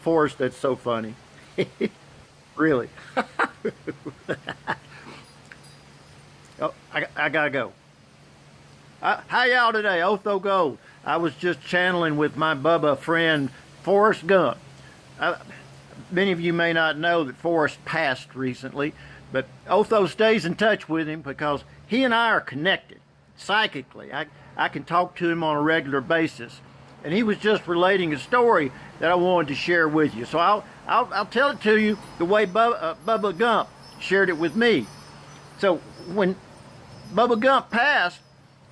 Forrest, that's so funny. Really. Oh, I gotta go. How y'all today? Otho Gold. I was just channeling with my Bubba friend Forrest Gump. Many of you may not know that Forrest passed recently, but Otho stays in touch with him because he and I are connected psychically. I can talk to him on a regular basis, and he was just relating a story that I wanted to share with you. So I'll tell it to you the way Bubba Gump shared it with me. So when Bubba Gump passed,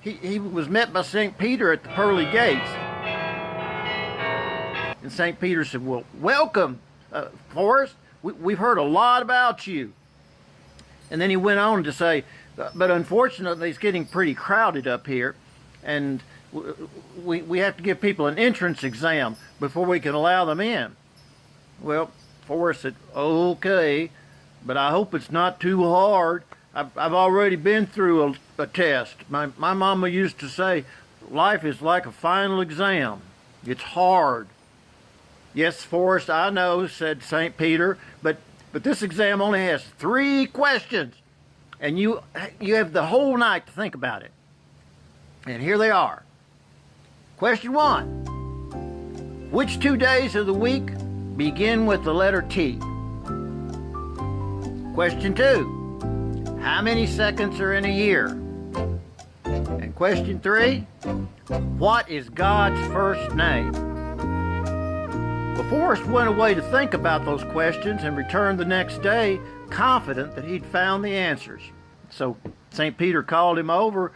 he was met by St. Peter at the Pearly Gates. And St. Peter said, well, welcome, Forrest. We've heard a lot about you. And then he went on to say, but unfortunately it's getting pretty crowded up here, and we have to give people an entrance exam before we can allow them in. Well, Forrest said, okay, but I hope it's not too hard. I've already been through a test. My mama used to say, life is like a final exam. It's hard. Yes, Forrest, I know, said St. Peter, but this exam only has 3 questions, and you have the whole night to think about it. And here they are. Question 1. Which 2 days of the week begin with the letter T? Question 2. How many seconds are in a year? And question 3. What is God's first name? Well, Forrest went away to think about those questions and returned the next day confident that he'd found the answers. So St. Peter called him over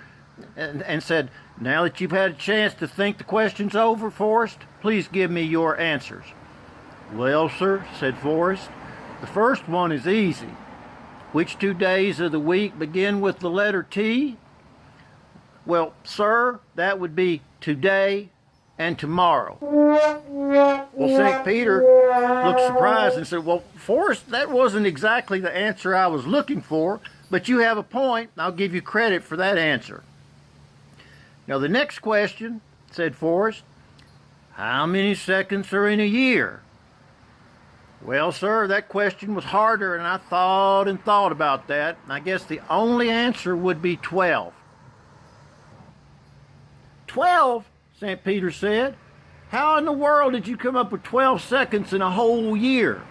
and said, now that you've had a chance to think the questions over, Forrest, please give me your answers. Well, sir, said Forrest, the first one is easy. Which 2 days of the week begin with the letter T? Well, sir, that would be today and tomorrow. Well, St. Peter looked surprised and said, well, Forrest, that wasn't exactly the answer I was looking for, but you have a point. I'll give you credit for that answer. Now, the next question, said Forrest, how many seconds are in a year? Well, sir, that question was harder, and I thought and thought about that. I guess the only answer would be 12. 12? St. Peter said. How in the world did you come up with 12 seconds in a whole year?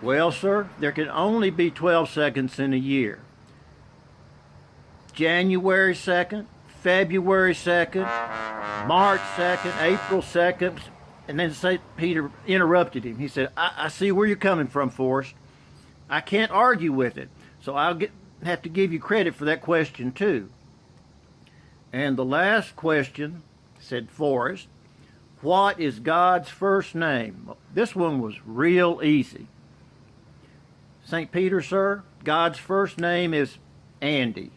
Well, sir, there can only be 12 seconds in a year. January 2nd, February 2nd, March 2nd, April 2nd, and then St. Peter interrupted him. He said, I see where you're coming from, Forrest. I can't argue with it, so I'll have to give you credit for that question, too. And the last question, said Forrest, what is God's first name? This one was real easy. St. Peter, sir, God's first name is Andy.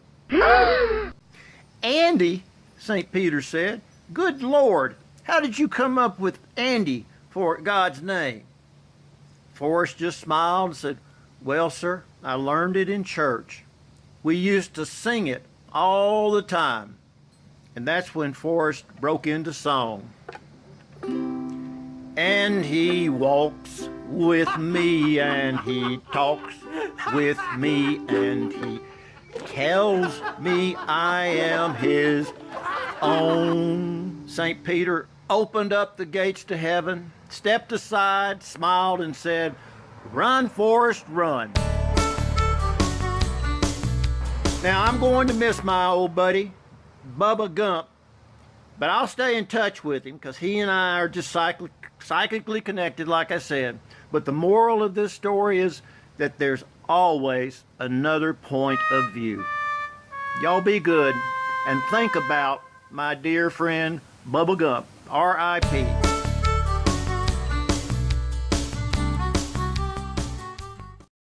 Andy, St. Peter said. Good Lord, how did you come up with Andy for God's name? Forrest just smiled and said, well, sir, I learned it in church. We used to sing it all the time. And that's when Forrest broke into song. And he walks with me, and he talks with me, and he tells me I am his own. St. Peter opened up the gates to heaven, stepped aside, smiled, and said, run, Forrest, run. Now, I'm going to miss my old buddy, Bubba Gump, but I'll stay in touch with him because he and I are just psychically connected, like I said. But the moral of this story is that there's always another point of view. Y'all be good and think about my dear friend Bubba Gump, R.I.P.